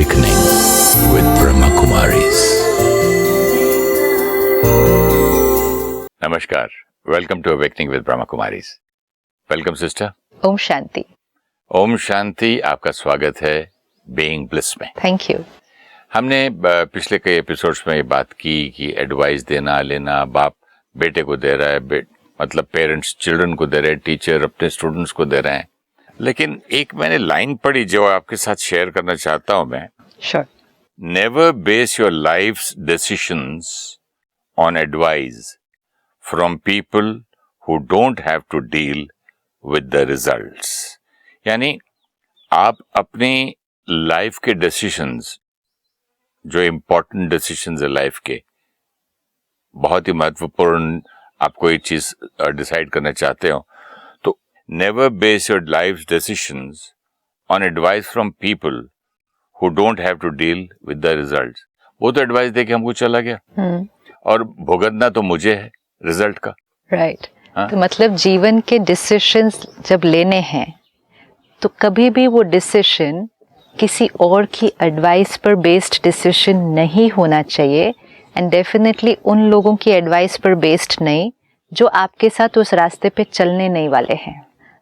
Awakening with Brahma Kumaris. Namaskar. Welcome to Awakening with Brahma Kumaris. Welcome sister. Om Shanti. Om Shanti. आपका स्वागत है being bliss में. Thank you. हमने पिछले कई एपिसोड्स में ये बात की कि एडवाइस देना लेना, बाप बेटे को दे रहा है, मतलब पेरेंट्स चिल्ड्रन को दे रहे हैं, टीचर अपने स्टूडेंट्स को दे रहे हैं. लेकिन एक मैंने लाइन पढ़ी जो आपके साथ शेयर करना चाहता हूं मैं. Sure. Never base your life's decisions on advice from people who don't have to deal with the results. यानी आप अपनी लाइफ के डिसीजंस, जो इम्पोर्टेंट डिसीजंस है लाइफ के, बहुत ही महत्वपूर्ण, आप कोई चीज डिसाइड करना चाहते हो तो never base your life decisions on advice from people who don't have to deal with the results. वो तो एडवाइस दे के हमको चला गया और भुगतना तो मुझे है रिजल्ट का. राइट. तो मतलब जीवन के डिसीजंस जब लेने हैं तो कभी भी वो डिसीजन किसी और की एडवाइस पर बेस्ड डिसीजन नहीं होना चाहिए, एंड डेफिनेटली उन लोगों की एडवाइस पर बेस्ड नहीं जो आपके साथ उस रास्ते पे चलने नहीं वाले हैं.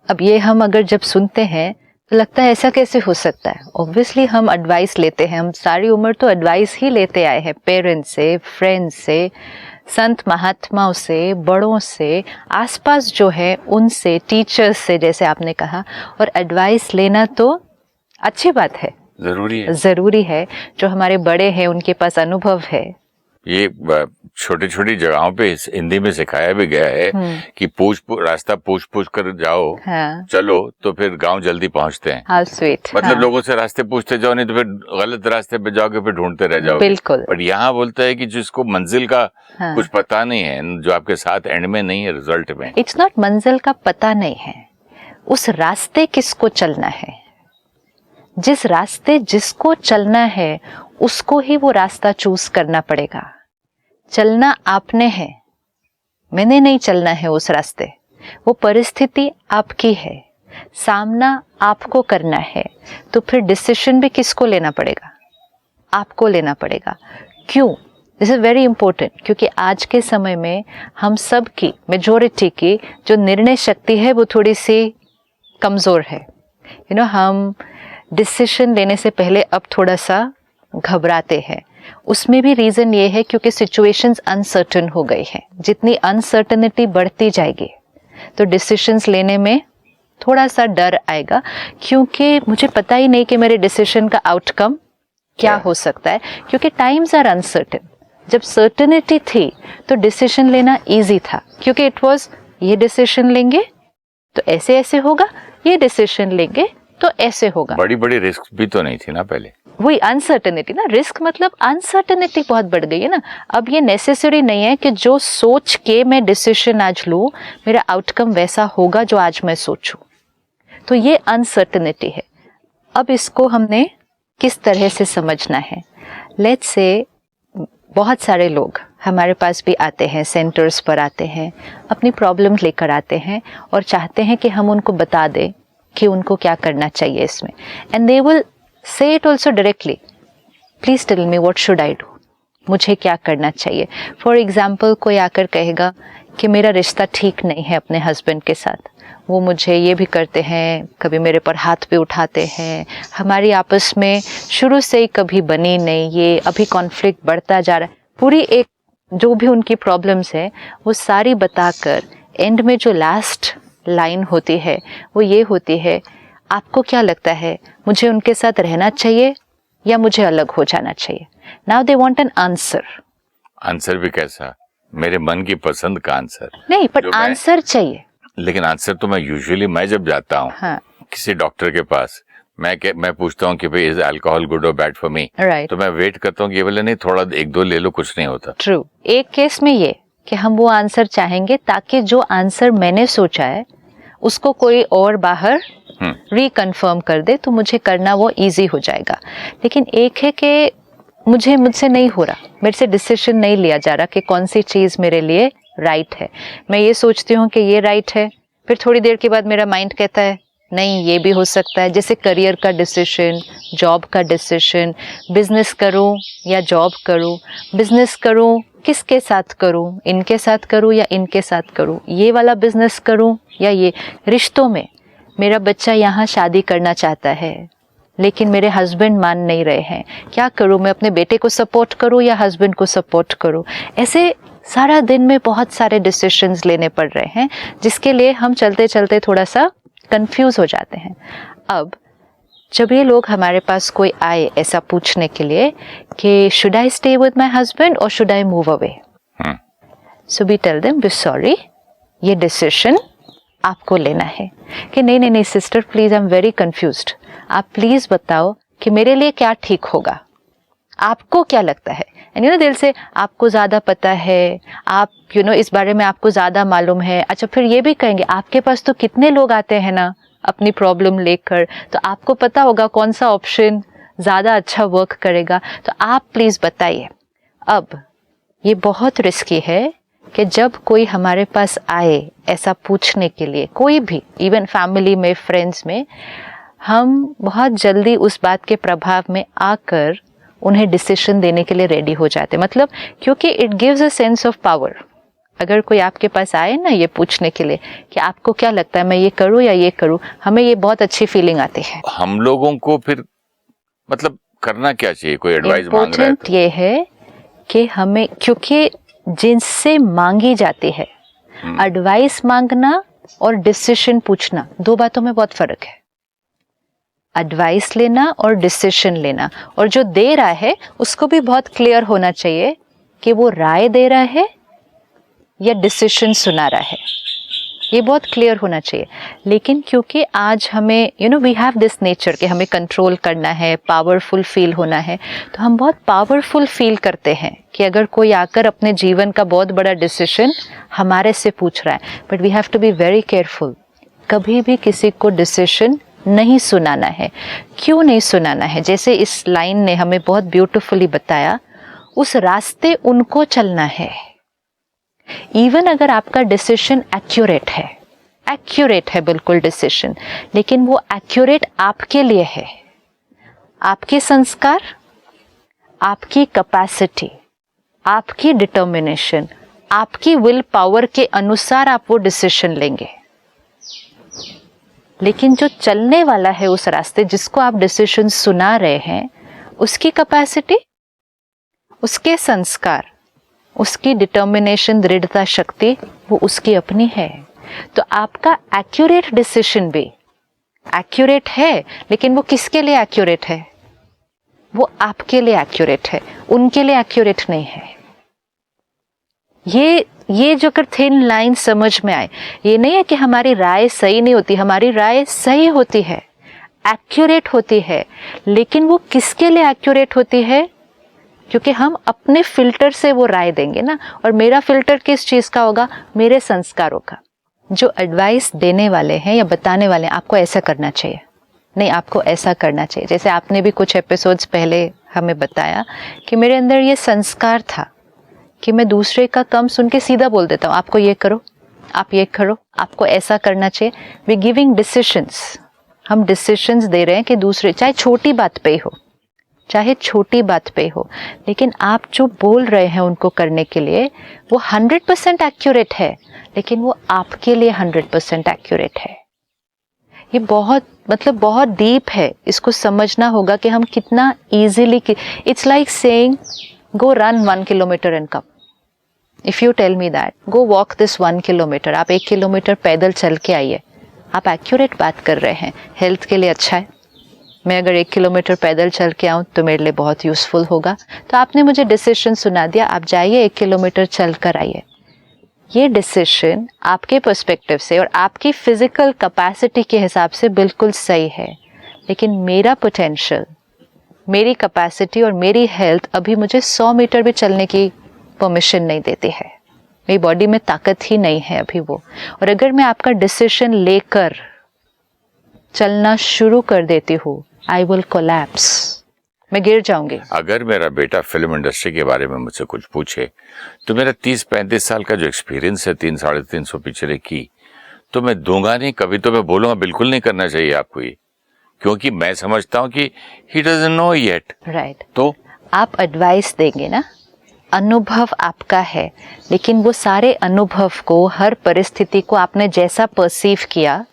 अब ये हम अगर जब सुनते हैं तो लगता है ऐसा कैसे हो सकता है. ऑब्वियसली हम एडवाइस लेते हैं, हम सारी उम्र तो एडवाइस ही लेते आए हैं, पेरेंट्स से, फ्रेंड्स से, संत महात्माओं से, बड़ों से, आसपास जो है उनसे, टीचर्स से जैसे आपने कहा. और एडवाइस लेना तो अच्छी बात है, जरूरी है. जो हमारे बड़े हैं उनके पास अनुभव है. ये छोटी छोटी जगहों पे हिंदी में सिखाया भी गया है कि रास्ता पूछ कर जाओ. हाँ. चलो तो फिर गांव जल्दी पहुंचते हैं. How sweet. मतलब हाँ. लोगों से रास्ते पूछते जाओ, नहीं तो फिर गलत रास्ते पे जाओगे, फिर ढूंढते रह जाओगे. बिल्कुल. बट यहाँ बोलता है कि जिसको मंजिल का कुछ पता नहीं है, जो आपके साथ एंड में नहीं है, रिजल्ट में. इट्स नॉट मंजिल का पता नहीं है, उस रास्ते किसको चलना है. जिस रास्ते जिसको चलना है उसको ही वो रास्ता चूज करना पड़ेगा. चलना आपने है, मैंने नहीं चलना है उस रास्ते. वो परिस्थिति आपकी है, सामना आपको करना है. तो फिर डिसीजन भी किसको लेना पड़ेगा? आपको लेना पड़ेगा. क्यों? दिस इज वेरी इंपॉर्टेंट, क्योंकि आज के समय में हम सब की, मेजोरिटी की जो निर्णय शक्ति है वो थोड़ी सी कमजोर है. हम डिसीजन लेने से पहले अब थोड़ा सा घबराते हैं. उसमें भी रीजन ये है क्योंकि सिचुएशंस अनसर्टन हो गई है. जितनी अनसर्टनिटी बढ़ती जाएगी तो डिसीजंस लेने में थोड़ा सा डर आएगा, क्योंकि मुझे पता ही नहीं कि मेरे डिसीजन का आउटकम क्या हो सकता है. क्योंकि टाइम्स आर अनसर्टन. जब सर्टनिटी थी तो डिसीजन लेना इजी था, क्योंकि इट वाज ये डिसीजन लेंगे तो ऐसे ऐसे होगा, ये डिसीजन लेंगे तो ऐसे होगा. बड़ी बड़ी रिस्क भी तो नहीं थी ना पहले. वही अनसर्टेनिटी ना, रिस्क मतलब अनसर्टेनिटी बहुत बढ़ गई है ना. अब ये नेसेसरी नहीं है कि जो सोच के मैं डिसीजन आज लूँ मेरा आउटकम वैसा होगा जो आज मैं सोचूं. तो ये अनसर्टेनिटी है. अब इसको हमने किस तरह से समझना है. लेट्स से बहुत सारे लोग हमारे पास भी आते हैं, सेंटर्स पर आते हैं, अपनी प्रॉब्लम लेकर आते हैं और चाहते हैं कि हम उनको बता दें कि उनको क्या करना चाहिए इसमें. And they will say it also directly. Please tell me what should I do. मुझे क्या करना चाहिए. For example, कोई आकर कहेगा कि मेरा रिश्ता ठीक नहीं है अपने हस्बैंड के साथ. वो मुझे ये भी करते हैं, कभी मेरे पर हाथ भी उठाते हैं, हमारी आपस में शुरू से ही कभी बनी नहीं, ये अभी कॉन्फ्लिक्ट बढ़ता जा रहा है. पूरी एक जो भी उनकी प्रॉब्लम्स है वो सारी बताकर एंड में जो लास्ट लाइन होती है वो ये होती है, आपको क्या लगता है मुझे उनके साथ रहना चाहिए या मुझे अलग हो जाना चाहिए. Now they want an answer. Answer भी कैसा? मेरे मन की पसंद का आंसर नहीं, पर आंसर चाहिए. लेकिन आंसर तो मैं जब जाता हूँ किसी डॉक्टर के पास, मैं पूछता हूँ कि भाई इज अल्कोहल गुड और बैड फॉर मी, तो मैं वेट करता हूँ कि ये बोले नहीं थोड़ा एक दो ले लो, कुछ नहीं होता. ट्रू. एक केस में ये कि हम वो आंसर चाहेंगे ताकि जो आंसर मैंने सोचा है उसको कोई और बाहर रिकन्फर्म कर दे तो मुझे करना वो इजी हो जाएगा. लेकिन एक है कि मुझसे नहीं हो रहा, मेरे से डिसीजन नहीं लिया जा रहा कि कौन सी चीज़ मेरे लिए राइट है. मैं ये सोचती हूँ कि ये राइट है, फिर थोड़ी देर के बाद मेरा माइंड कहता है नहीं ये भी हो सकता है, जैसे करियर का डिसीजन, जॉब का डिसीजन, बिजनेस करूं या जॉब करूं, बिजनेस करूं किसके साथ करूं, इनके साथ करूं या इनके साथ करूं, ये वाला बिजनेस करूं या ये, रिश्तों में मेरा बच्चा यहाँ शादी करना चाहता है लेकिन मेरे हस्बैंड मान नहीं रहे हैं, क्या करूं, मैं अपने बेटे को सपोर्ट करूं या हस्बैंड को सपोर्ट करूं। ऐसे सारा दिन में बहुत सारे डिसीजंस लेने पड़ रहे हैं जिसके लिए हम चलते चलते थोड़ा सा कंफ्यूज हो जाते हैं। अब जब ये लोग हमारे पास कोई आए ऐसा पूछने के लिए कि should I stay with my husband और should I move away, so we tell them be sorry, ये डिसीजन आपको लेना है। कि नहीं sister please, I am very confused, आप प्लीज बताओ कि मेरे लिए क्या ठीक होगा, आपको क्या लगता है। एंड दिल से आपको ज़्यादा पता है, आप इस बारे में आपको ज़्यादा मालूम है। अच्छा, फिर ये भी कहेंगे आपके पास तो कितने लोग आते हैं ना अपनी प्रॉब्लम लेकर, तो आपको पता होगा कौन सा ऑप्शन ज़्यादा अच्छा वर्क करेगा, तो आप प्लीज़ बताइए। अब ये बहुत रिस्की है कि जब कोई हमारे पास आए ऐसा पूछने के लिए, कोई भी, इवन फैमिली में, फ्रेंड्स में, हम बहुत जल्दी उस बात के प्रभाव में आकर उन्हें डिसीजन देने के लिए रेडी हो जाते, मतलब क्योंकि it gives a sense of power. अगर कोई आपके पास आए ना ये पूछने के लिए कि आपको क्या लगता है मैं ये करूं या ये करूं, हमें ये बहुत अच्छी फीलिंग आती है। हम लोगों को फिर मतलब करना क्या चाहिए, कोई एडवाइस मांग रहा है तो? ये है कि हमें, क्योंकि जिनसे मांगी जाती है, एडवाइस मांगना और डिसीजन पूछना, दो बातों में बहुत फर्क है। एडवाइस लेना और डिसीजन लेना, और जो दे रहा है उसको भी बहुत क्लियर होना चाहिए कि वो राय दे रहा है या डिसीजन सुना रहा है, ये बहुत क्लियर होना चाहिए। लेकिन क्योंकि आज हमें वी हैव दिस नेचर कि हमें कंट्रोल करना है, पावरफुल फील होना है, तो हम बहुत पावरफुल फील करते हैं कि अगर कोई आकर अपने जीवन का बहुत बड़ा डिसीजन हमारे से पूछ रहा है। But we have to be very careful, कभी भी किसी को डिसीजन नहीं सुनाना है। क्यों नहीं सुनाना है? जैसे इस लाइन ने हमें बहुत ब्यूटीफुली बताया, उस रास्ते उनको चलना है। इवन अगर आपका डिसीजन एक्यूरेट है बिल्कुल डिसीजन, लेकिन वो एक्यूरेट आपके लिए है, आपके संस्कार, आपकी कैपेसिटी, आपकी डिटर्मिनेशन, आपकी विल पावर के अनुसार आप वो डिसीजन लेंगे। लेकिन जो चलने वाला है उस रास्ते, जिसको आप डिसीजन सुना रहे हैं, उसकी कैपेसिटी, उसके संस्कार, उसकी डिटर्मिनेशन, दृढ़ता शक्ति, वो उसकी अपनी है। तो आपका एक्यूरेट डिसीजन भी एक्यूरेट है, लेकिन वो किसके लिए एक्यूरेट है? वो आपके लिए एक्यूरेट है, उनके लिए एक्यूरेट नहीं है। ये जो अगर थिन लाइन समझ में आए, ये नहीं है कि हमारी राय सही नहीं होती, हमारी राय सही होती है, एक्यूरेट होती है, लेकिन वो किसके लिए एक्यूरेट होती है? क्योंकि हम अपने फिल्टर से वो राय देंगे ना, और मेरा फिल्टर किस चीज का होगा? मेरे संस्कारों का। जो एडवाइस देने वाले हैं या बताने वाले हैं, आपको ऐसा करना चाहिए, नहीं आपको ऐसा करना चाहिए। जैसे आपने भी कुछ एपिसोड्स पहले हमें बताया कि मेरे अंदर ये संस्कार था कि मैं दूसरे का कम सुन के सीधा बोल देता हूँ, आपको ये करो, आप ये करो, आपको ऐसा करना चाहिए। वी गिविंग डिसीजंस, हम डिसीजंस दे रहे हैं कि दूसरे, चाहे छोटी बात पे हो, लेकिन आप जो बोल रहे हैं उनको करने के लिए, वो 100% एक्यूरेट है, लेकिन वो आपके लिए 100% एक्यूरेट है। ये बहुत डीप है, इसको समझना होगा कि हम कितना easily, it's like saying go run 1 kilometre and come. If you tell me that go walk this 1 kilometre, आप 1 किलोमीटर पैदल चल के आइए, आप एक्यूरेट बात कर रहे हैं, हेल्थ के लिए अच्छा है। मैं अगर 1 किलोमीटर पैदल चल के आऊँ तो मेरे लिए बहुत यूजफुल होगा। तो आपने मुझे डिसीजन सुना दिया, आप जाइए 1 किलोमीटर चल कर आइए। ये डिसीजन आपके पर्सपेक्टिव से और आपकी फिजिकल कैपेसिटी के हिसाब से बिल्कुल सही है, लेकिन मेरा पोटेंशियल, मेरी कैपेसिटी और मेरी हेल्थ अभी मुझे 100 मीटर भी चलने की परमिशन नहीं देती है। मेरी बॉडी में ताकत ही नहीं है अभी वो। और अगर मैं आपका डिसीजन लेकर चलना शुरू कर देती हूँ, आई विल कोलैप्स, मैं गिर जाऊंगी। अगर मेरा बेटा फिल्म इंडस्ट्री के बारे में मुझसे कुछ पूछे तो मेरा 30-35 साल का जो एक्सपीरियंस है, 300-350 पिक्चरें की, तो मैं दूंगा नहीं, कभी तो मैं बोलूंगा बिल्कुल नहीं करना चाहिए आपको ये, क्योंकि मैं समझता हूँ कि he doesn't know yet. Right. तो आप एडवाइस देंगे ना, अनुभव आपका है, लेकिन वो सारे अनुभव को, हर परिस्थिति को आपने जैसा परसीव किया,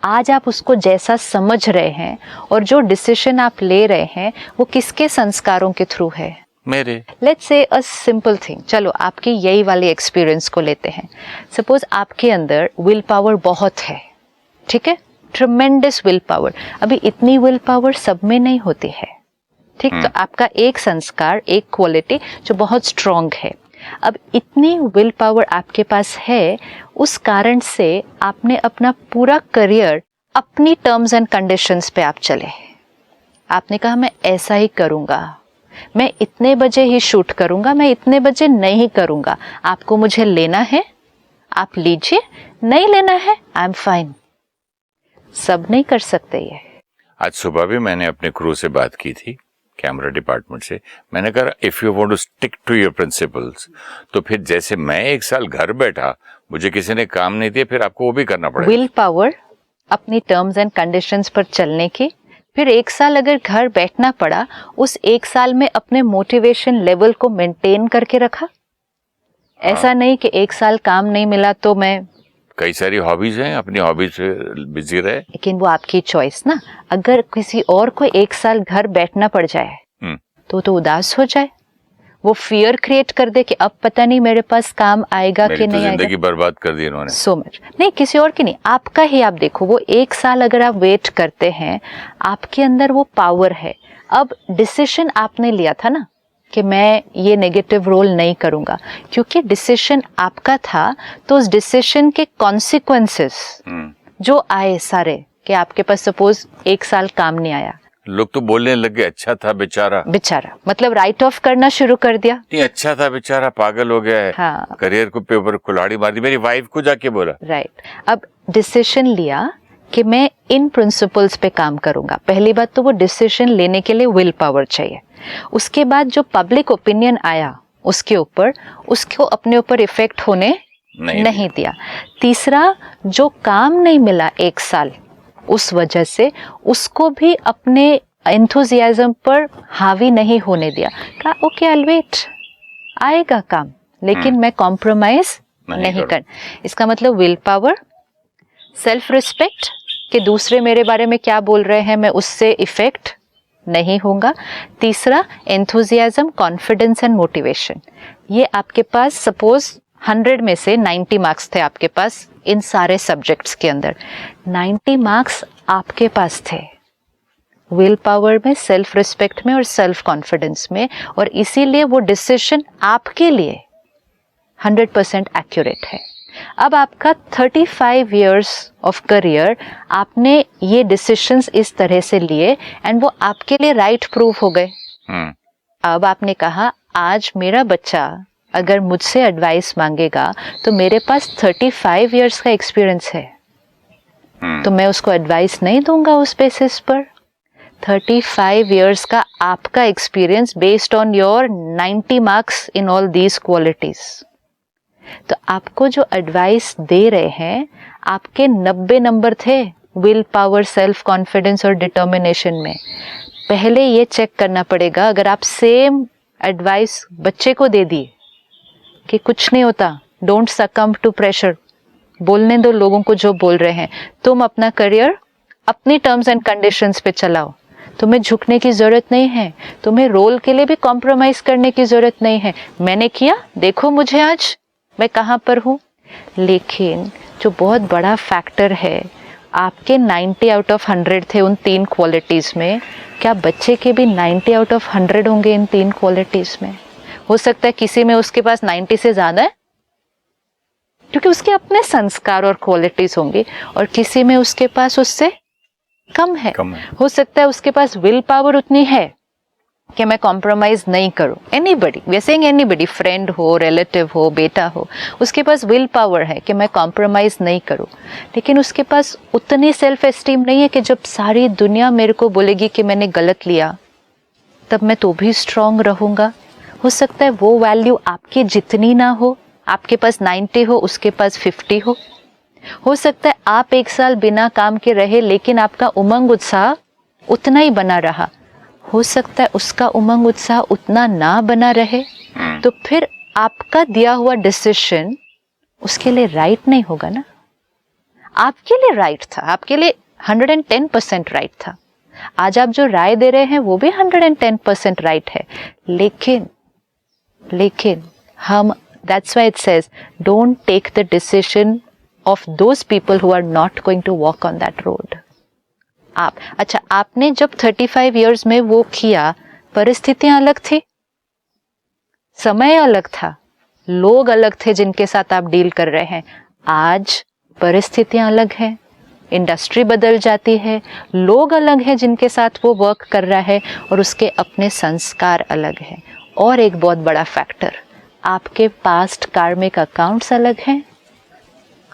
आज आप उसको जैसा समझ रहे हैं और जो डिसीजन आप ले रहे हैं वो किसके संस्कारों के थ्रू है? मेरे। Let's say a simple thing, चलो आपकी यही वाली एक्सपीरियंस को लेते हैं। सपोज आपके अंदर विल पावर बहुत है, ठीक है, ट्रमेंडस विल पावर। अभी इतनी विल पावर सब में नहीं होती है, ठीक। तो आपका एक संस्कार, एक क्वालिटी जो बहुत स्ट्रांग है, अब इतनी विल पावर आपके पास है, उस कारण से आपने अपना पूरा करियर अपनी टर्म्स एंड कंडीशंस पे आप चले। आपने कहा मैं ऐसा ही करूंगा, मैं इतने बजे ही शूट करूंगा, मैं इतने बजे नहीं करूंगा। आपको मुझे लेना है आप लीजिए, नहीं लेना है आई एम फाइन। सब नहीं कर सकते ये। आज सुबह भी मैंने अपने क्रू से बात की थी, कैमरा डिपार्टमेंट से। मैंने कहा if you want to stick to your principles, तो फिर जैसे मैं 1 साल घर बैठा, मुझे किसी ने काम नहीं दिया, फिर आपको वो भी करना पड़ेगा। विल पावर अपनी टर्म्स एंड कंडीशंस पर चलने की, फिर 1 साल अगर घर बैठना पड़ा, उस 1 साल में अपने मोटिवेशन लेवल को मेंटेन करके रखा। ऐसा नहीं कि 1 साल काम नहीं मिला तो मैं, कई सारी हॉबीज हैं, अपनी हॉबीज से बिजी रहे। लेकिन वो आपकी चॉइस ना। अगर किसी और को 1 साल घर बैठना पड़ जाए तो उदास हो जाए, वो फियर क्रिएट कर दे कि अब पता नहीं मेरे पास काम आएगा कि नहीं आएगा। जिंदगी बर्बाद कर दी इन्होंने। सो मच नहीं, किसी और की नहीं, आपका ही। आप देखो वो 1 साल अगर आप वेट करते हैं, आपके अंदर वो पावर है। अब डिसीजन आपने लिया था ना कि मैं ये नेगेटिव रोल नहीं करूंगा, क्योंकि डिसीजन आपका था, तो उस डिसीजन के कॉन्सिक्वेंसेस जो आए सारे, कि आपके पास सपोज 1 साल काम नहीं आया, लोग तो बोलने लगे अच्छा था बेचारा। बेचारा मतलब राइट ऑफ करना शुरू कर दिया। नहीं, अच्छा था बेचारा, पागल हो गया है। हाँ। करियर को पेपर कुल्हाड़ी मार दी, मेरी वाइफ को जाके बोला। राइट। अब डिसीजन लिया कि मैं इन प्रिंसिपल्स पे काम करूंगा। पहली बात तो वो डिसीजन लेने के लिए विल पावर चाहिए। उसके बाद जो पब्लिक ओपिनियन आया उसके ऊपर, उसको अपने ऊपर इफेक्ट होने नहीं दिया। तीसरा, जो काम नहीं मिला 1 साल, उस वजह से उसको भी अपने एंथुजियाज्म पर हावी नहीं होने दिया। कहा ओके आई विल वेट, आएगा काम, लेकिन मैं कॉम्प्रोमाइज नहीं कर। इसका मतलब विल पावर, सेल्फ रिस्पेक्ट कि दूसरे मेरे बारे में क्या बोल रहे हैं, मैं उससे इफेक्ट नहीं होगा। तीसरा, एंथुजियाज्म, कॉन्फिडेंस एंड मोटिवेशन। ये आपके पास सपोज 100 में से 90 मार्क्स थे आपके पास इन सारे सब्जेक्ट्स के अंदर, 90 मार्क्स आपके पास थे विल पावर में, सेल्फ रिस्पेक्ट में और सेल्फ कॉन्फिडेंस में, और इसीलिए वो डिसीजन आपके लिए 100% एक्यूरेट है। अब आपका 35 इयर्स ऑफ करियर, आपने ये डिसीजंस इस तरह से लिए एंड वो आपके लिए राइट प्रूव हो गए। अब आपने कहा आज मेरा बच्चा अगर मुझसे एडवाइस मांगेगा तो मेरे पास 35 इयर्स का एक्सपीरियंस है, तो मैं उसको एडवाइस नहीं दूंगा उस बेसिस पर। 35 इयर्स का आपका experience based on your 90 marks in all these qualities. तो आपको जो एडवाइस दे रहे हैं, आपके 90 नंबर थे विल पावर, सेल्फ कॉन्फिडेंस और डिटर्मिनेशन में। पहले ये चेक करना पड़ेगा, अगर आप सेम एडवाइस बच्चे को दे दिए कि कुछ नहीं होता, डोंट सकम टू प्रेशर, बोलने दो लोगों को जो बोल रहे हैं, तुम अपना करियर अपनी टर्म्स एंड कंडीशंस पे चलाओ, तुम्हें झुकने की जरूरत नहीं है, तुम्हें रोल के लिए भी कॉम्प्रोमाइज करने की जरूरत नहीं है। मैंने किया, देखो मुझे आज मैं कहाँ पर हूँ। लेकिन जो बहुत बड़ा फैक्टर है, आपके 90 आउट ऑफ 100 थे उन 3 क्वालिटीज में, क्या बच्चे के भी 90 आउट ऑफ 100 होंगे इन 3 क्वालिटीज में? हो सकता है किसी में उसके पास 90 से ज्यादा है, क्योंकि उसके अपने संस्कार और क्वालिटीज होंगी, और किसी में उसके पास उससे कम है। हो सकता है उसके पास विल पावर उतनी है कि मैं कॉम्प्रोमाइज नहीं करूं। Anybody, we are saying anybody, friend हो, रिलेटिव हो, बेटा हो, उसके पास विल पावर है कि मैं कॉम्प्रोमाइज नहीं करूं, लेकिन उसके पास उतनी सेल्फ एस्टीम नहीं है कि जब सारी दुनिया मेरे को बोलेगी कि मैंने गलत लिया तब मैं तो भी स्ट्रांग रहूंगा। हो सकता है वो वैल्यू आपकी जितनी ना हो, आपके पास 90 हो, उसके पास 50 हो, हो सकता है आप 1 साल बिना काम के रहे लेकिन आपका उमंग उत्साह उतना ही बना रहा, हो सकता है उसका उमंग उत्साह उतना ना बना रहे, तो फिर आपका दिया हुआ डिसीजन उसके लिए राइट नहीं होगा ना। आपके लिए राइट था, आपके लिए 110% राइट था। आज आप जो राय दे रहे हैं वो भी 110% राइट है, लेकिन हम, that's why it says don't take the decision of those people who are not going to walk on that road. अच्छा, आपने जब 35 years में वो किया, परिस्थितियां अलग थी, समय अलग था, लोग अलग थे जिनके साथ आप डील कर रहे हैं। आज परिस्थितियां अलग हैं, इंडस्ट्री बदल जाती है, लोग अलग हैं जिनके साथ वो वर्क कर रहा है, और उसके अपने संस्कार अलग हैं। और एक बहुत बड़ा फैक्टर, आपके पास्ट कार्मिक अकाउंट्स अलग हैं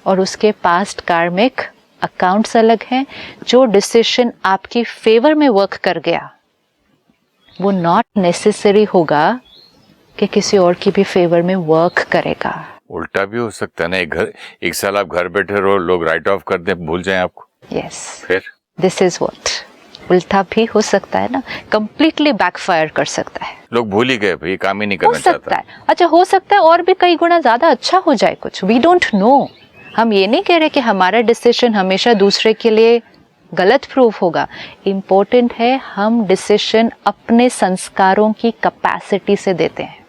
और उसके पास्ट कार्मिक अकाउंट्स अलग हैं। जो डिसीजन आपकी फेवर में वर्क कर गया वो नॉट नेसेसरी होगा कि किसी और की भी फेवर में वर्क करेगा। उल्टा भी हो सकता है ना, एक साल आप घर बैठे रहो, लोग राइट ऑफ कर दें, भूल जाएं आपको। यस, फिर दिस इज व्हाट, उल्टा भी हो सकता है ना, कंप्लीटली बैकफायर कर सकता है। लोग भूल ही गए, भाई काम ही नहीं हो करना सकता चाहता। है, अच्छा हो सकता है और भी कई गुना ज्यादा अच्छा हो जाए कुछ, वी डोंट नो। हम ये नहीं कह रहे कि हमारा डिसीजन हमेशा दूसरे के लिए गलत प्रूफ होगा। इम्पोर्टेंट है हम डिसीजन अपने संस्कारों की कैपेसिटी से देते हैं,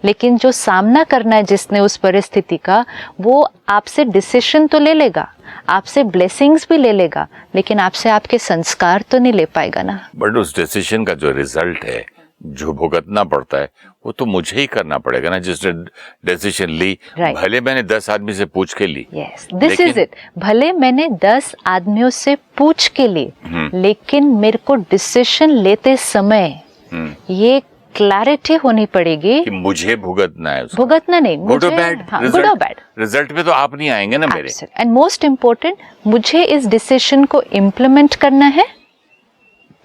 लेकिन जो सामना करना है जिसने उस परिस्थिति का, वो आपसे डिसीजन तो ले लेगा, आपसे ब्लेसिंग्स भी ले लेगा, लेकिन आपसे आपके संस्कार तो नहीं ले पाएगा ना। बट उस डिसीजन का जो रिजल्ट है, जो भुगतना पड़ता है, वो तो मुझे ही करना पड़ेगा ना, जिसने डिसीजन ली। Right. भले मैंने 10 आदमी से पूछ के ली, यस, दिस इज इट, भले मैंने 10 आदमियों से पूछ के ली, लेकिन मेरे को डिसीजन लेते समय ये क्लैरिटी होनी पड़ेगी कि मुझे भुगतना है उसका। भुगतना नहीं, गुड और बैड, गुड और बैड, रिजल्ट पे तो आप नहीं आएंगे ना मेरे। एंड मोस्ट इम्पोर्टेंट, मुझे इस डिसीजन को इम्प्लीमेंट करना है,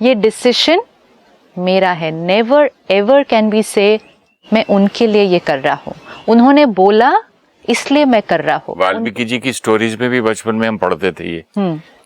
ये डिसीजन मेरा है। नेवर एवर कैन बी से मैं उनके लिए ये कर रहा हूँ, उन्होंने बोला इसलिए मैं कर रहा हूँ। वाल्मीकि जी की स्टोरीज में भी बचपन में हम पढ़ते थे ये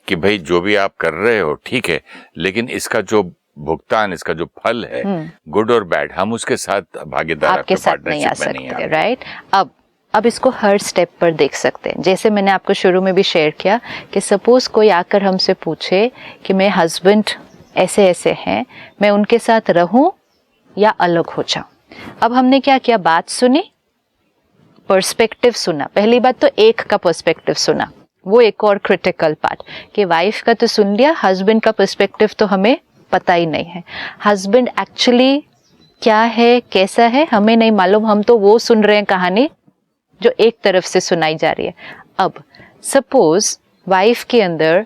कि भाई जो भी आप कर रहे हो ठीक है, लेकिन इसका जो भुगतान, इसका जो फल है, गुड और बैड, हम उसके साथ भागीदार, आपके साथ नहीं आ सकते, राइट। अब इसको हर स्टेप पर देख सकते हैं। जैसे मैंने आपको शुरू में भी शेयर किया कि सपोज कोई आकर हमसे पूछे कि मेरे हस्बैंड ऐसे ऐसे हैं, मैं उनके साथ रहूं या अलग हो जाऊं। अब हमने क्या किया, बात सुनी, पर्सपेक्टिव सुना। पहली बात तो एक का पर्सपेक्टिव सुना, वो एक और क्रिटिकल पार्ट कि वाइफ का तो सुन लिया, हस्बैंड का पर्सपेक्टिव तो हमें पता ही नहीं है। हस्बैंड एक्चुअली क्या है, कैसा है, हमें नहीं मालूम, हम तो वो सुन रहे हैं कहानी जो एक तरफ से सुनाई जा रही है। अब सपोज वाइफ के अंदर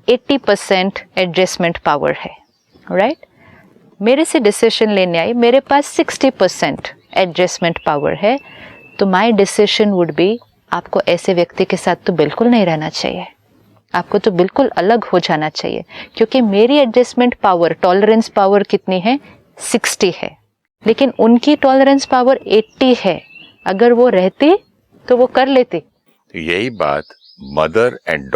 80% एडजस्टमेंट पावर है, राइट। मेरे से डिसीजन लेने आई, मेरे पास 60% एडजस्टमेंट पावर है, तो माय डिसीजन वुड बी आपको ऐसे व्यक्ति के साथ तो बिल्कुल नहीं रहना चाहिए, आपको तो बिल्कुल अलग हो जाना चाहिए, क्योंकि मेरी एडजस्टमेंट पावर, टॉलरेंस पावर कितनी है, 60 है, लेकिन उनकी टॉलरेंस पावर 80 है। अगर वो रहती तो वो कर लेती। यही बात मदर एंड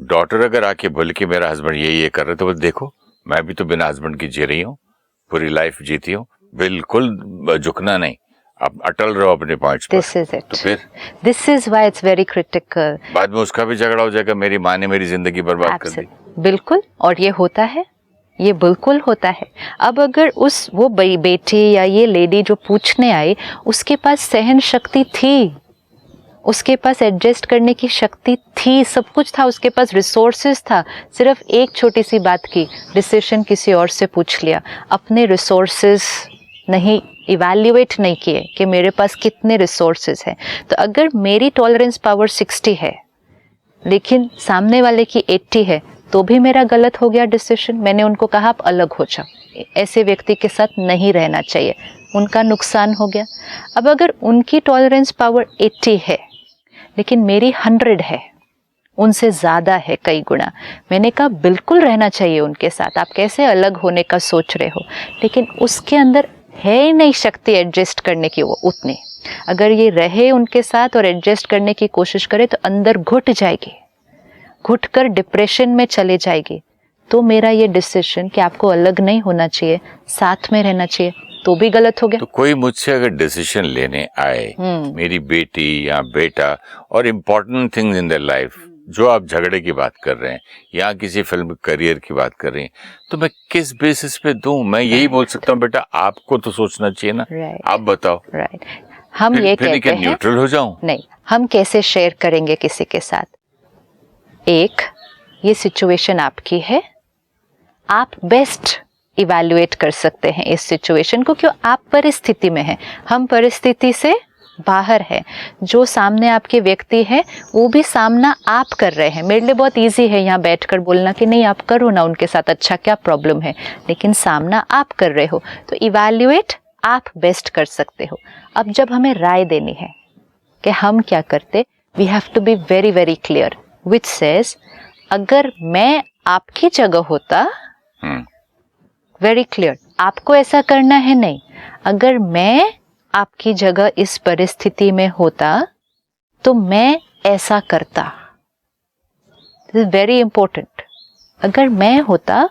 डॉटर अगर आके बोले कि मेरा हस्बैंड ये कर रहे, तो देखो मैं भी तो बिना हस्बैंड की जी रही हूँ, पूरी लाइफ जीती हूँ, बिल्कुल झुकना नहीं, आप अटल रहो अपने पॉइंट्स पर। दिस इज इट, तो फिर this is why it's very critical. बाद में उसका भी झगड़ा हो जाएगा, मेरी माँ ने मेरी जिंदगी बर्बाद कर दी। बिल्कुल, और ये होता है, ये बिल्कुल होता है। अब अगर वो बेटी या ये लेडी जो पूछने आई, उसके पास सहन शक्ति थी, उसके पास एडजस्ट करने की शक्ति थी, सब कुछ था, उसके पास रिसोर्सेज था, सिर्फ एक छोटी सी बात की डिसीजन किसी और से पूछ लिया, अपने रिसोर्सेज नहीं इवैल्यूएट नहीं किए कि मेरे पास कितने रिसोर्सेज हैं। तो अगर मेरी टॉलरेंस पावर 60 है लेकिन सामने वाले की 80 है, तो भी मेरा गलत हो गया डिसीजन। मैंने उनको कहा आप अलग हो जाओ, ऐसे व्यक्ति के साथ नहीं रहना चाहिए, उनका नुकसान हो गया। अब अगर उनकी टॉलरेंस पावर 80 है लेकिन मेरी 100 है, उनसे ज़्यादा है कई गुना, मैंने कहा बिल्कुल रहना चाहिए उनके साथ, आप कैसे अलग होने का सोच रहे हो, लेकिन उसके अंदर है ही नहीं शक्ति एडजस्ट करने की वो उतनी, अगर ये रहे उनके साथ और एडजस्ट करने की कोशिश करे तो अंदर घुट जाएगी, घुट कर डिप्रेशन में चले जाएगी। तो मेरा ये डिसीजन कि आपको अलग नहीं होना चाहिए, साथ में रहना चाहिए, तो भी गलत हो गया। तो कोई मुझसे अगर डिसीजन लेने आए, मेरी बेटी या बेटा, और important things in their life, जो आप झगड़े की बात कर रहे हैं या किसी फिल्म करियर की बात कर रही हैं, तो मैं किस बेसिस पे दूं? मैं यही बोल सकता हूँ बेटा आपको तो सोचना चाहिए ना, आप बताओ। राइट। हम ये कहते हैं न्यूट्रल हो जाऊं? नहीं, हम कैसे शेयर करेंगे किसी के साथ? एक, ये सिचुएशन आपकी है, आप बेस्ट इवैल्यूएट कर सकते हैं इस सिचुएशन को, क्यों आप परिस्थिति में हैं, हम परिस्थिति से बाहर है। जो सामने आपके व्यक्ति है वो भी सामना आप कर रहे हैं। मेरे लिए बहुत इजी है यहाँ बैठकर बोलना कि नहीं आप करो ना उनके साथ, अच्छा क्या प्रॉब्लम है, लेकिन सामना आप कर रहे हो तो इवैल्यूएट आप बेस्ट कर सकते हो। अब जब हमें राय देनी है कि हम क्या करते, we have to be very very clear which says अगर मैं आपकी जगह होता, वेरी क्लियर, आपको ऐसा करना है नहीं, अगर मैं आपकी जगह इस परिस्थिति में होता तो मैं ऐसा करता। This is very important. अगर मैं होता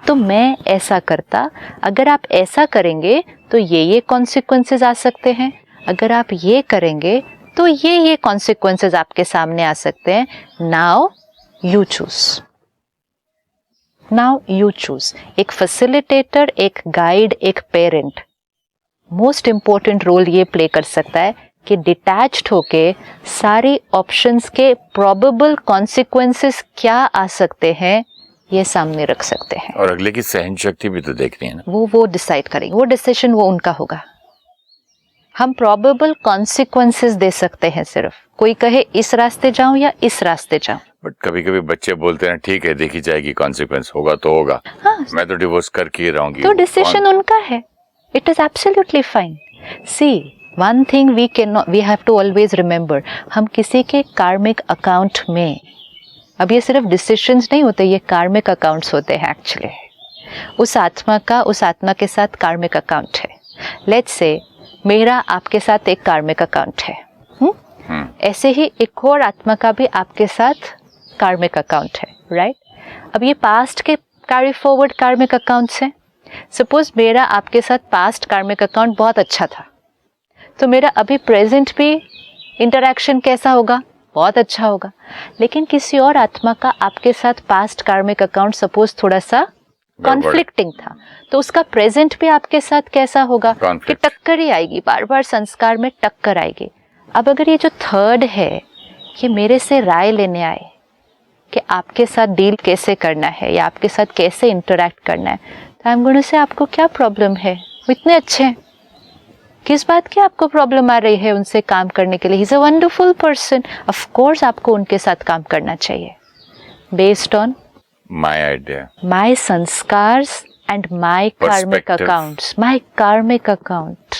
तो मैं ऐसा करता, अगर आप ऐसा करेंगे तो ये कॉन्सिक्वेंसेस आ सकते हैं, अगर आप ये करेंगे तो ये कॉन्सिक्वेंसेस आपके सामने आ सकते हैं। Now you choose, now you choose. एक फैसिलिटेटर, एक गाइड, एक पेरेंट मोस्ट इंपॉर्टेंट रोल ये प्ले कर सकता है कि डिटैच्ड होके सारी ऑप्शंस के प्रोबेबल कॉन्सिक्वेंसेस क्या आ सकते हैं ये सामने रख सकते हैं। और अगले की सहन शक्ति भी तो देखनी है ना। वो डिसाइड करेंगे, वो डिसीजन वो उनका होगा। हम प्रोबेबल कॉन्सिक्वेंसेस दे सकते हैं सिर्फ, कोई कहे इस रास्ते जाऊं या इस रास्ते जाऊं। बट कभी कभी बच्चे बोलते हैं ठीक है देखी जाएगी, कॉन्सिक्वेंस होगा तो होगा। हाँ, मैं तो डिवोर्स करके ही रहूंगी। तो डिसीजन उनका है, it is absolutely fine. See one thing we have to always remember, हम किसी के कार्मिक अकाउंट में, अब ये सिर्फ डिसीजंस नहीं होते, ये कार्मिक अकाउंट्स होते हैं एक्चुअली। उस आत्मा के साथ कार्मिक अकाउंट है। लेट्स से मेरा आपके साथ एक कार्मिक अकाउंट है, ऐसे ही एक और आत्मा का भी आपके साथ कार्मिक अकाउंट है, राइट? अब ये पास्ट के कैरी फॉरवर्ड कार्मिक अकाउंट्स हैं। सपोज मेरा आपके साथ पास्ट कार्मिक अकाउंट बहुत अच्छा था, तो मेरा अभी प्रेजेंट भी इंटरैक्शन कैसा होगा? बहुत अच्छा होगा। लेकिन किसी और आत्मा का आपके साथ पास्ट कार्मिक अकाउंट सपोज थोड़ा सा कॉन्फ्लिक्टिंग था, तो उसका प्रेजेंट भी आपके साथ कैसा होगा? कि टक्कर ही आएगी, बार बार संस्कार में टक्कर आएगी। अब अगर ये जो थर्ड है कि मेरे से राय लेने आए कि आपके साथ डील कैसे करना है या आपके साथ कैसे इंटरैक्ट करना है, तो आई एम गोइंग टू से आपको क्या प्रॉब्लम है? वो इतने अच्छे हैं, किस बात की आपको प्रॉब्लम आ रही है उनसे काम करने के लिए? He is a wonderful person, of course आपको उनके साथ काम करना चाहिए based on my idea, my संस्कार्स and my कार्मिक अकाउंट्स, माय कार्मिक अकाउंट।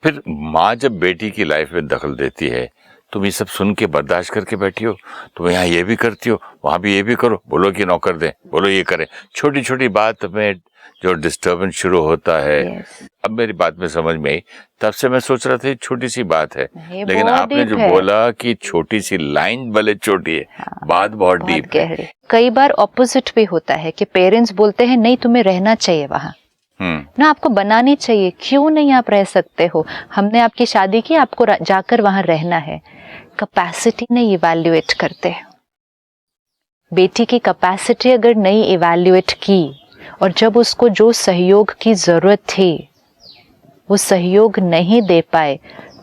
फिर माँ जब बेटी की लाइफ में दखल देती है, तुम ये सब सुन के बर्दाश्त करके बैठी हो, तुम यहाँ ये भी करती हो, वहां भी ये भी करो, बोलो कि नौकर दे, बोलो ये करे, छोटी छोटी बात में जो डिस्टर्बेंस शुरू होता है। अब मेरी बात में समझ में आई, तब से मैं सोच रहा था छोटी सी बात है, लेकिन आपने जो बोला कि छोटी सी लाइन भले छोटी है, बात बहुत डीप है। कई बार ऑपोजिट भी होता है कि पेरेंट्स बोलते हैं नहीं तुम्हें रहना चाहिए वहाँ ना, आपको बनानी चाहिए, क्यों नहीं आप रह सकते हो, हमने आपकी शादी की, आपको जाकर वहां रहना है। कैपेसिटी नहीं इवैल्यूएट करते। बेटी की कैपेसिटी अगर नहीं इवैल्यूएट की और जब उसको जो सहयोग की जरूरत थी वो सहयोग नहीं दे पाए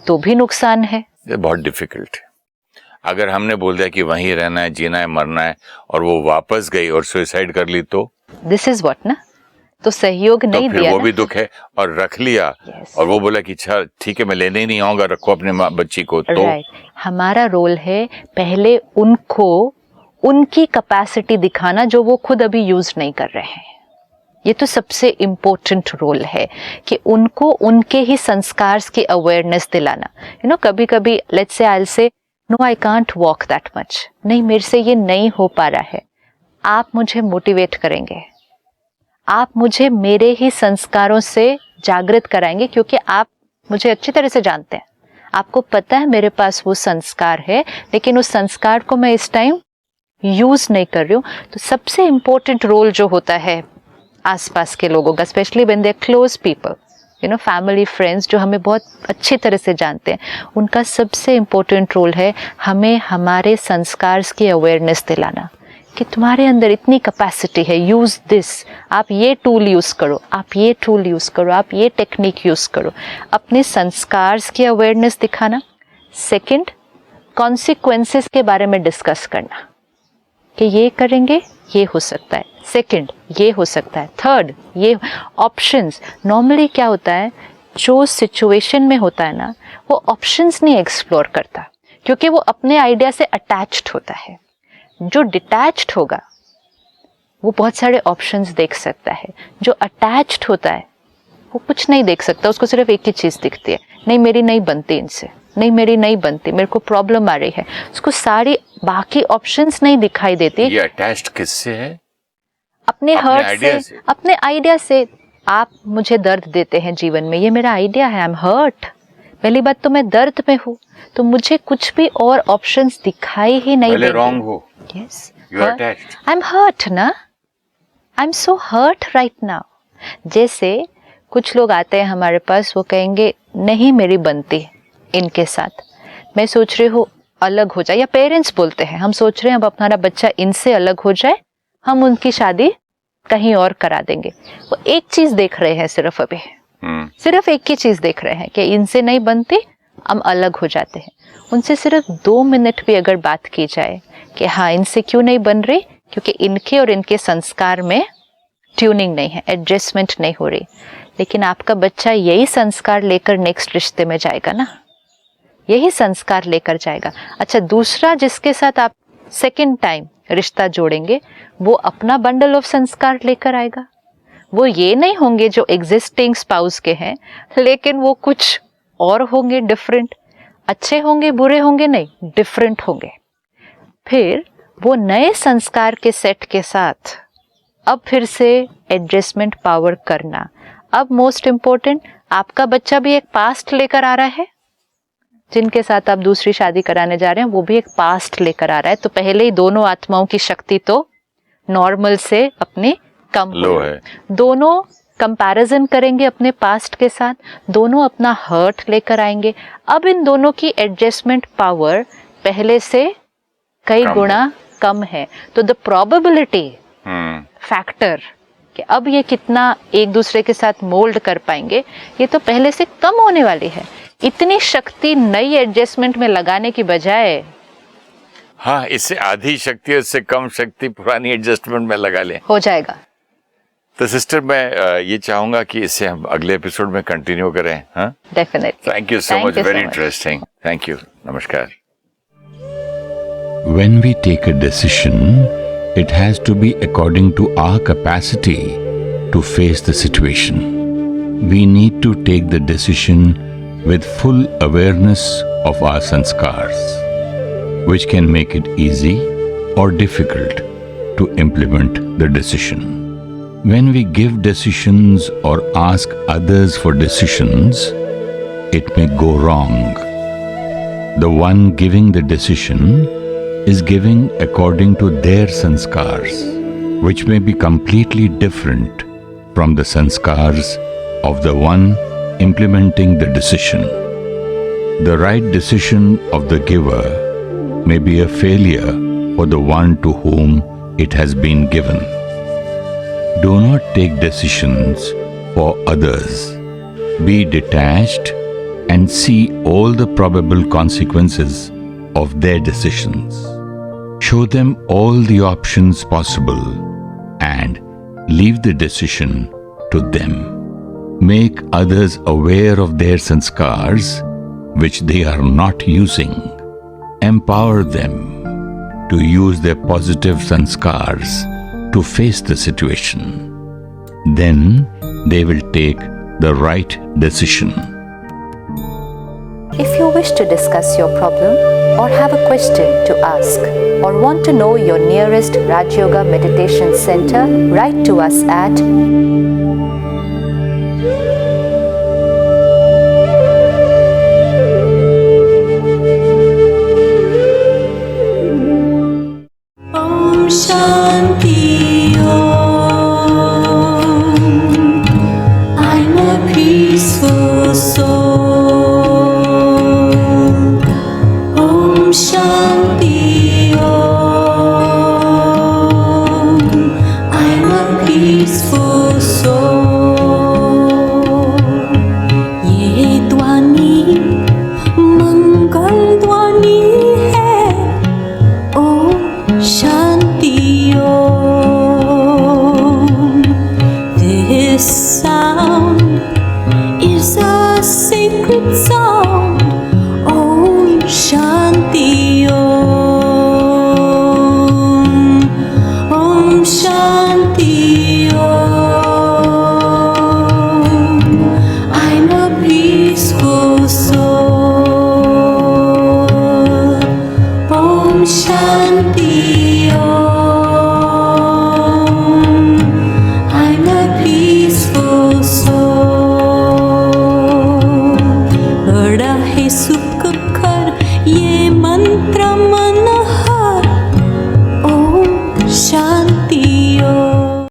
तो भी नुकसान है। ये बहुत डिफिकल्ट है। अगर हमने बोल दिया कि वहीं रहना है, जीना है, मरना है, और वो वापस गई और सुसाइड कर ली, तो दिस इज व्हाट ना, तो सहयोग नहीं दिया, वो भी दुख है। और रख लिया और वो बोला कि अच्छा ठीक है मैं लेने ही नहीं आऊंगा, रखो अपने बच्ची को, तो हमारा रोल है पहले उनको उनकी कैपेसिटी दिखाना जो वो खुद अभी यूज नहीं कर रहे हैं। ये तो सबसे इम्पोर्टेंट रोल है कि उनको उनके ही संस्कार की अवेयरनेस दिलाना। यू नो, कभी कभी let's say I will say no I can't walk that much, नहीं मेरे से ये नहीं हो पा रहा है, आप मुझे मोटिवेट करेंगे, आप मुझे मेरे ही संस्कारों से जागृत कराएंगे, क्योंकि आप मुझे अच्छी तरह से जानते हैं, आपको पता है मेरे पास वो संस्कार है, लेकिन उस संस्कार को मैं इस टाइम यूज नहीं कर रही हूँ। तो सबसे इम्पोर्टेंट रोल जो होता है आसपास के लोगों का, specially when they are close people, you know, family, friends जो हमें बहुत अच्छी तरह से जानते हैं, उनका सबसे इम्पोर्टेंट रोल है हमें हमारे संस्कार की अवेयरनेस दिलाना कि तुम्हारे अंदर इतनी कैपेसिटी है, यूज दिस, आप ये टूल यूज करो, आप ये टूल यूज करो, आप ये टेक्निक यूज करो। अपने संस्कार की अवेयरनेस दिखाना। सेकंड, कॉन्सिक्वेंसेस के बारे में डिस्कस करना कि ये करेंगे ये हो सकता है, सेकंड ये हो सकता है, थर्ड ये ऑप्शंस। नॉर्मली क्या होता है, जो सिचुएशन में होता है ना, वो ऑप्शंस नहीं एक्सप्लोर करता क्योंकि वो अपने आइडिया से अटैच्ड होता है। जो डिटैच्ड होगा वो बहुत सारे ऑप्शंस देख सकता है, जो अटैच्ड होता है वो कुछ नहीं देख सकता, उसको सिर्फ एक ही चीज दिखती है, नहीं मेरी नहीं बनती इनसे, नहीं मेरी नहीं बनती, मेरे को प्रॉब्लम आ रही है, उसको सारी बाकी ऑप्शंस नहीं दिखाई देती। ये अटैच्ड किससे है? अपने हर्ट से, अपने आइडिया से। आप मुझे दर्द देते हैं जीवन में, ये मेरा आइडिया है, आई एम हर्ट। पहली बात तो मैं दर्द में हूँ, तो मुझे कुछ भी और ऑप्शंस दिखाई ही नहीं देते। रॉन्ग हो, yes, you are attached. I am hurt ना, I am so hurt right now. जैसे कुछ लोग आते हैं हमारे पास, वो कहेंगे नहीं मेरी बनती इनके साथ, मैं सोच रही हूँ अलग हो जाए, या पेरेंट्स बोलते हैं हम सोच रहे हैं अब हमारा बच्चा इनसे अलग हो जाए, हम उनकी शादी कहीं और करा देंगे। वो एक चीज देख रहे हैं सिर्फ, अभी सिर्फ एक ही चीज देख रहे हैं कि इनसे नहीं बनती, हम अलग हो जाते हैं। उनसे सिर्फ 2 मिनट भी अगर बात की जाए कि हाँ इनसे क्यों नहीं बन रही, क्योंकि इनके और इनके संस्कार में ट्यूनिंग नहीं है, एडजस्टमेंट नहीं हो रही। लेकिन आपका बच्चा यही संस्कार लेकर नेक्स्ट रिश्ते में जाएगा ना, यही संस्कार लेकर जाएगा। अच्छा, दूसरा जिसके साथ आप सेकंड टाइम रिश्ता जोड़ेंगे, वो अपना बंडल ऑफ संस्कार लेकर आएगा। वो ये नहीं होंगे जो एग्जिस्टिंग स्पाउस के हैं, लेकिन वो कुछ और होंगे, डिफरेंट। अच्छे होंगे, बुरे होंगे, नहीं, डिफरेंट होंगे। फिर वो नए संस्कार के सेट के साथ अब फिर से एडजस्टमेंट पावर करना। अब मोस्ट इम्पोर्टेंट, आपका बच्चा भी एक पास्ट लेकर आ रहा है, जिनके साथ आप दूसरी शादी कराने जा रहे हैं वो भी एक पास्ट लेकर आ रहा है। तो पहले ही दोनों आत्माओं की शक्ति तो नॉर्मल से अपनी कम लो है। दोनों कंपैरिजन करेंगे अपने पास्ट के साथ, दोनों अपना हर्ट लेकर आएंगे। अब इन दोनों की एडजस्टमेंट पावर पहले से कई गुना कम है। तो द प्रोबेबिलिटी फैक्टर कि अब ये कितना एक दूसरे के साथ मोल्ड कर पाएंगे, ये तो पहले से कम होने वाली है। इतनी शक्ति नई एडजस्टमेंट में लगाने की बजाय, हाँ, इससे आधी शक्ति, इससे कम शक्ति पुरानी एडजस्टमेंट में लगा लें, हो जाएगा। तो सिस्टर, मैं ये चाहूंगा कि इससे हम अगले एपिसोड में कंटिन्यू करें। हाँ, definitely. Thank you so much, very interesting. Thank you, नमस्कार। When we take a decision, it has to be according to our capacity to face the situation. We need to take the decision with full awareness of our sanskars, which can make it easy or difficult to implement the decision. When we give decisions or ask others for decisions, it may go wrong. The one giving the decision is giving according to their sanskars, which may be completely different from the sanskars of the one implementing the decision. The right decision of the giver may be a failure for the one to whom it has been given. Do not take decisions for others. Be detached and see all the probable consequences of their decisions. Show them all the options possible and leave the decision to them. Make others aware of their sanskars which they are not using. Empower them to use their positive sanskars to face the situation. Then they will take the right decision. If you wish to discuss your problem or have a question to ask or want to know your nearest Raj Yoga Meditation Center, write to us at peaceful soul. Om Shanti Om. I'm a peaceful soul. ये ध्वनि मंगल ध्वनि है. Om Shanti Om. This sound is a sacred sound. Om Shanti Om. Om Shanti Om. I'm a peaceful soul. Om Shanti Om. I'm a peaceful soul. बड़ा है सुख कर ये मंत्र